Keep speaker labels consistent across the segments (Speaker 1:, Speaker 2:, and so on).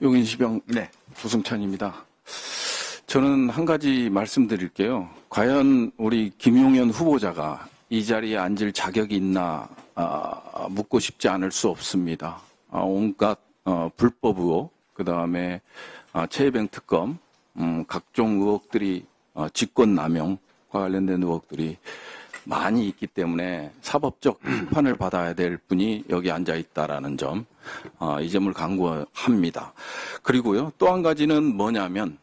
Speaker 1: 용인시병
Speaker 2: 네.
Speaker 1: 조승찬입니다. 저는 한 가지 말씀드릴게요. 과연 우리 김용현 후보자가 이 자리에 앉을 자격이 있나 묻고 싶지 않을 수 없습니다. 온갖 불법 의혹, 그다음에 최혜병 특검, 각종 의혹들이 직권남용과 관련된 의혹들이 많이 있기 때문에 사법적 심판을 받아야 될 분이 여기 앉아 있다라는 점, 이 점을 강구합니다. 그리고요, 또 한 가지는 뭐냐면,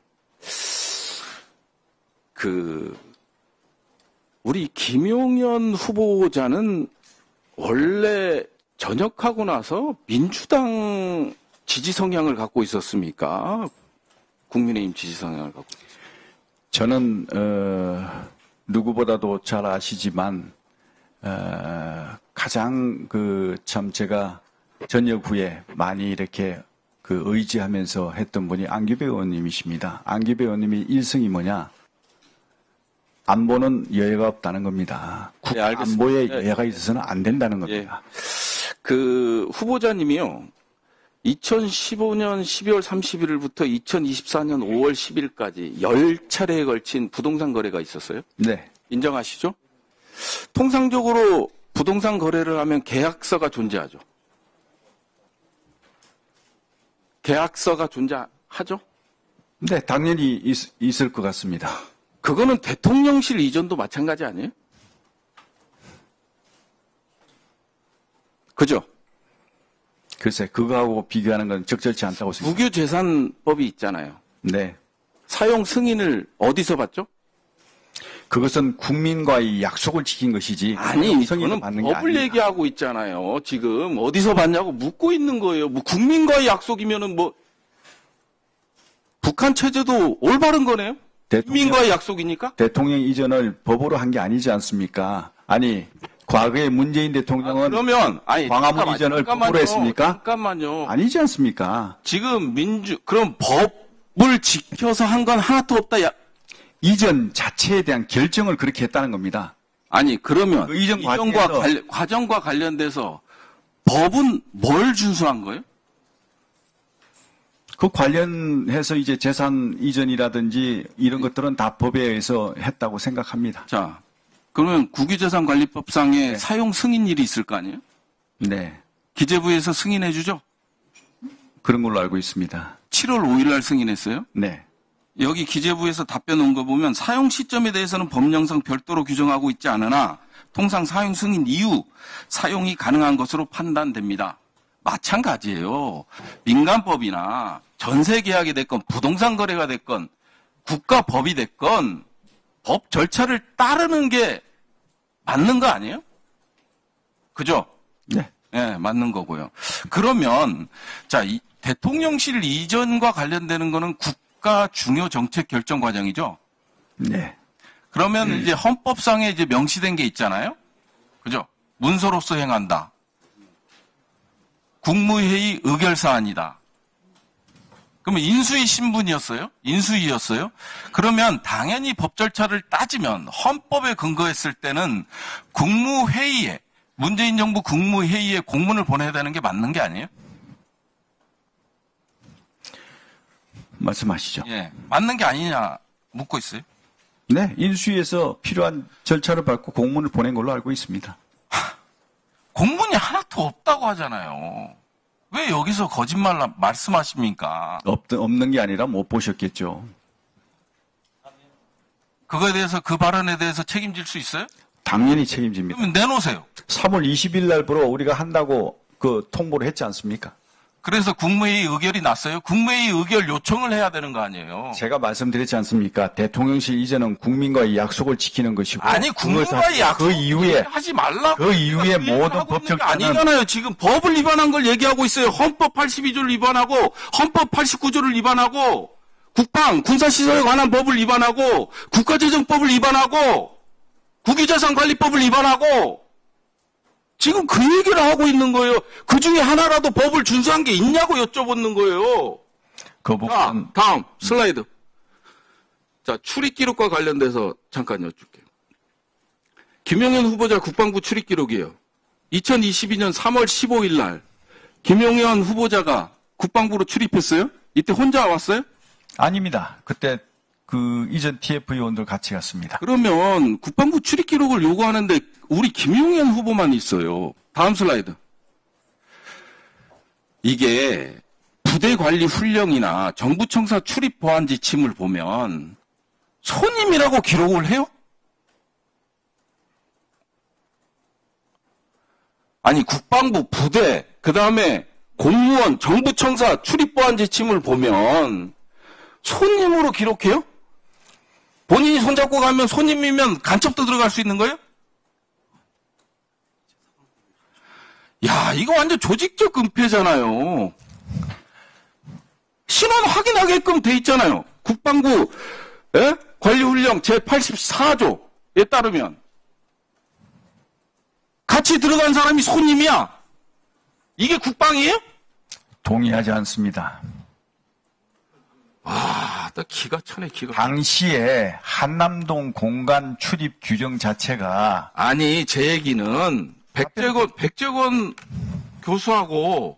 Speaker 1: 우리 김용현 후보자는 원래 전역하고 나서 민주당 지지 성향을 갖고 있었습니까? 국민의힘 지지 성향을 갖고 있었습니까?
Speaker 2: 저는 누구보다도 잘 아시지만 가장 참 제가 전역 후에 많이 이렇게 의지하면서 했던 분이 안규배 의원님이십니다. 안규배 의원님이 1승이 뭐냐? 안보는 여야가 없다는 겁니다.
Speaker 1: 네,
Speaker 2: 안보에 여야가 있어서는 안 된다는 겁니다.
Speaker 1: 예. 후보자님이요, 2015년 12월 31일부터 2024년 5월 10일까지 10차례에 걸친 부동산 거래가 있었어요?
Speaker 2: 네.
Speaker 1: 인정하시죠? 통상적으로 부동산 거래를 하면 계약서가 존재하죠. 계약서가 존재하죠?
Speaker 2: 네, 당연히 있을 것 같습니다.
Speaker 1: 그거는 대통령실 이전도 마찬가지 아니에요? 그죠?
Speaker 2: 글쎄, 그거하고 비교하는 건 적절치 않다고 생각합니다.
Speaker 1: 국유재산법이 있잖아요.
Speaker 2: 네.
Speaker 1: 사용 승인을 어디서 받죠?
Speaker 2: 그것은 국민과의 약속을 지킨 것이지.
Speaker 1: 아니,
Speaker 2: 저는
Speaker 1: 법을 얘기하고 있잖아요. 지금 어디서 받냐고 묻고 있는 거예요. 뭐 국민과의 약속이면은 뭐 북한 체제도 올바른 거네요. 국민과의 약속이니까?
Speaker 2: 대통령 이전을 법으로 한 게 아니지 않습니까? 아니, 과거에 문재인 대통령은 광화문 이전을 법으로 했습니까?
Speaker 1: 잠깐만요.
Speaker 2: 아니지 않습니까?
Speaker 1: 지금 그럼 법을 지켜서 한 건 하나도 없다.
Speaker 2: 이전 자체에 대한 결정을 그렇게 했다는 겁니다.
Speaker 1: 아니, 그러면
Speaker 2: 그 이전
Speaker 1: 과정과 관련돼서 법은 뭘 준수한 거예요?
Speaker 2: 그 관련해서 이제 재산 이전이라든지 이런 것들은 다 법에 의해서 했다고 생각합니다.
Speaker 1: 자, 그러면 국유재산관리법상에
Speaker 2: 네.
Speaker 1: 사용 승인일이 있을 거 아니에요?
Speaker 2: 네.
Speaker 1: 기재부에서 승인해 주죠?
Speaker 2: 그런 걸로 알고 있습니다.
Speaker 1: 7월 5일 날 승인했어요?
Speaker 2: 네.
Speaker 1: 여기 기재부에서 답변 온 거 보면 사용 시점에 대해서는 법령상 별도로 규정하고 있지 않으나 통상 사용 승인 이후 사용이 가능한 것으로 판단됩니다. 마찬가지예요. 민간법이나 전세 계약이 됐건 부동산 거래가 됐건 국가법이 됐건 법 절차를 따르는 게 맞는 거 아니에요? 그죠?
Speaker 2: 네.
Speaker 1: 네, 맞는 거고요. 그러면 자, 이 대통령실 이전과 관련되는 거는 국가 중요 정책 결정 과정이죠?
Speaker 2: 네.
Speaker 1: 그러면 이제 헌법상에 이제 명시된 게 있잖아요? 그죠? 문서로서 행한다. 국무회의 의결사안이다. 그러면 인수위 신분이었어요? 인수위였어요? 그러면 당연히 법 절차를 따지면 헌법에 근거했을 때는 국무회의에, 문재인 정부 국무회의에 공문을 보내야 되는 게 맞는 게 아니에요?
Speaker 2: 말씀하시죠.
Speaker 1: 예, 맞는 게 아니냐 묻고 있어요.
Speaker 2: 네. 인수위에서 필요한 절차를 밟고 공문을 보낸 걸로 알고 있습니다.
Speaker 1: 공문이 하나도 없다고 하잖아요. 왜 여기서 거짓말 말씀하십니까?
Speaker 2: 없는 게 아니라 못 보셨겠죠.
Speaker 1: 그거에 대해서, 그 발언에 대해서 책임질 수 있어요?
Speaker 2: 당연히 책임집니다.
Speaker 1: 그러면 내놓으세요.
Speaker 2: 3월 20일 날부터 우리가 한다고 통보를 했지 않습니까?
Speaker 1: 그래서 국무회의 의결이 났어요. 국무회의 의결 요청을 해야 되는 거 아니에요?
Speaker 2: 제가 말씀드렸지 않습니까? 대통령실 이전은 국민과의 약속을 지키는 것이고.
Speaker 1: 아니, 국민과의 약속
Speaker 2: 그 이후에
Speaker 1: 하지 말라고.
Speaker 2: 그 이후에 모든 법 절차는
Speaker 1: 아니잖아요. 지금 법을 위반한 걸 얘기하고 있어요. 헌법 82조를 위반하고 헌법 89조를 위반하고 군사시설에 관한 법을 위반하고 국가재정법을 위반하고 국유재산관리법을 위반하고 지금 그 얘기를 하고 있는 거예요. 그 중에 하나라도 법을 준수한 게 있냐고 여쭤보는 거예요.
Speaker 2: 그 부분.
Speaker 1: 다음 슬라이드. 자, 출입 기록과 관련돼서 잠깐 여쭐게요. 김용현 후보자 국방부 출입 기록이에요. 2022년 3월 15일 날 김용현 후보자가 국방부로 출입했어요? 이때 혼자 왔어요?
Speaker 2: 아닙니다. 그때 그 이전 TF 의원들 같이 갔습니다.
Speaker 1: 그러면 국방부 출입 기록을 요구하는데 우리 김용현 후보만 있어요. 다음 슬라이드. 이게 부대 관리 훈령이나 정부청사 출입 보안 지침을 보면 손님이라고 기록을 해요? 아니 국방부 부대 그다음에 공무원 정부청사 출입 보안 지침을 보면 손님으로 기록해요? 본인이 손잡고 가면 손님이면 간첩도 들어갈 수 있는 거예요? 야, 이거 완전 조직적 은폐잖아요. 신원 확인하게끔 돼 있잖아요. 국방부 관리훈령 제84조에 따르면 같이 들어간 사람이 손님이야. 이게 국방이에요?
Speaker 2: 동의하지 않습니다.
Speaker 1: 아, 나 기가 차네, 기가.
Speaker 2: 당시에 한남동 공간 출입 규정 자체가
Speaker 1: 아니, 제 얘기는 백재건 교수하고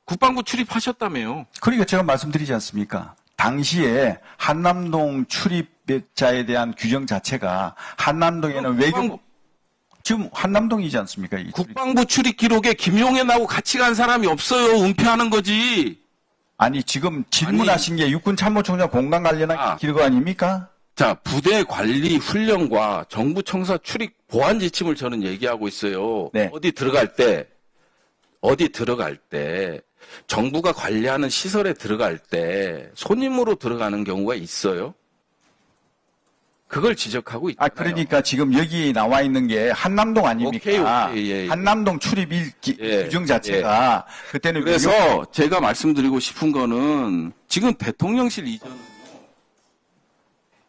Speaker 1: 국방부 출입하셨다며요.
Speaker 2: 그러니까 제가 말씀드리지 않습니까? 당시에 한남동 출입자에 대한 규정 자체가 한남동에는 외교 지금 한남동이지 않습니까? 이
Speaker 1: 국방부 출입 기록에 김용현하고 같이 간 사람이 없어요. 은폐하는 거지.
Speaker 2: 아니 지금 질문하신 게 육군참모총장 공간 관련한 기록 아닙니까?
Speaker 1: 자, 부대 관리 훈령과 정부청사 출입 보안 지침을 저는 얘기하고 있어요.
Speaker 2: 네.
Speaker 1: 어디 들어갈 때 정부가 관리하는 시설에 들어갈 때 손님으로 들어가는 경우가 있어요. 그걸 지적하고 있잖아요.
Speaker 2: 그러니까 지금 여기 나와 있는 게 한남동 아닙니까?
Speaker 1: 오케이, 예.
Speaker 2: 한남동 출입 규정 자체가 그때는
Speaker 1: 그래서 제가 말씀드리고 싶은 거는 지금 대통령실 이전은요.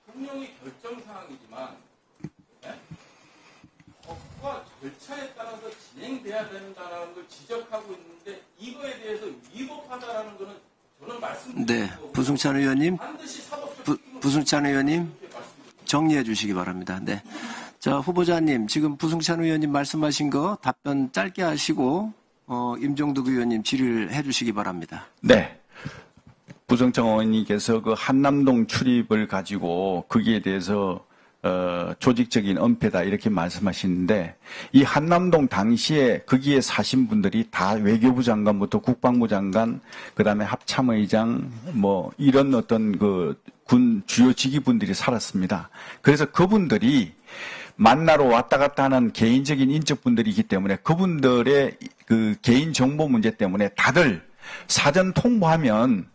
Speaker 1: 대통령이 결정사항이지만 법과 절차에 따라서 진행돼야 된다는 걸 지적하고 있는데 이거에 대해서 위법하다라는 거는 저는 말씀드리고
Speaker 3: 네, 부승찬 의원님, 부승찬 의원님 정리해 주시기 바랍니다. 네, 자 후보자님 지금 부승찬 의원님 말씀하신 거 답변 짧게 하시고 임종득 의원님 질의해 주시기 바랍니다.
Speaker 2: 네. 부승찬 의원님께서 그 한남동 출입을 가지고 거기에 대해서 조직적인 은폐다 이렇게 말씀하시는데 이 한남동 당시에 거기에 사신 분들이 다 외교부 장관부터 국방부 장관 그다음에 합참의장 뭐 이런 어떤 그 군 주요 직위분들이 살았습니다. 그래서 그분들이 만나러 왔다 갔다 하는 개인적인 인적분들이기 때문에 그분들의 그 개인 정보 문제 때문에 다들 사전 통보하면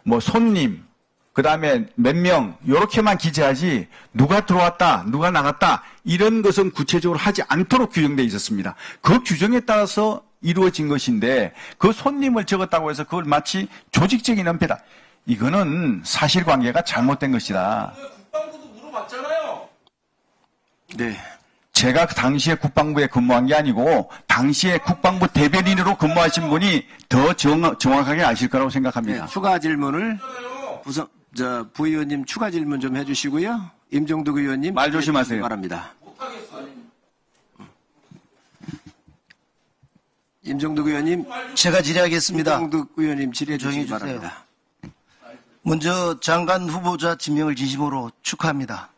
Speaker 2: 뭐 손님 그 다음에 몇 명, 요렇게만 기재하지, 누가 들어왔다, 누가 나갔다, 이런 것은 구체적으로 하지 않도록 규정되어 있었습니다. 그 규정에 따라서 이루어진 것인데, 그 손님을 적었다고 해서 그걸 마치 조직적인 은폐다. 이거는 사실관계가 잘못된 것이다.
Speaker 1: 국방부도 물어봤잖아요.
Speaker 3: 네.
Speaker 2: 제가 그 당시에 국방부에 근무한 게 아니고, 당시에 국방부 대변인으로 근무하신 분이 더 정확하게 아실 거라고 생각합니다.
Speaker 3: 네, 추가 질문을 부 의원님 추가 질문 좀 해주시고요. 임종득 의원님
Speaker 2: 말 조심하세요.
Speaker 3: 바랍니다. 임종득 의원님
Speaker 4: 제가 질의하겠습니다.
Speaker 3: 임종득 의원님 질의해 주시기
Speaker 4: 정해 주세요.
Speaker 3: 바랍니다.
Speaker 4: 먼저 장관 후보자 지명을 진심으로 축하합니다.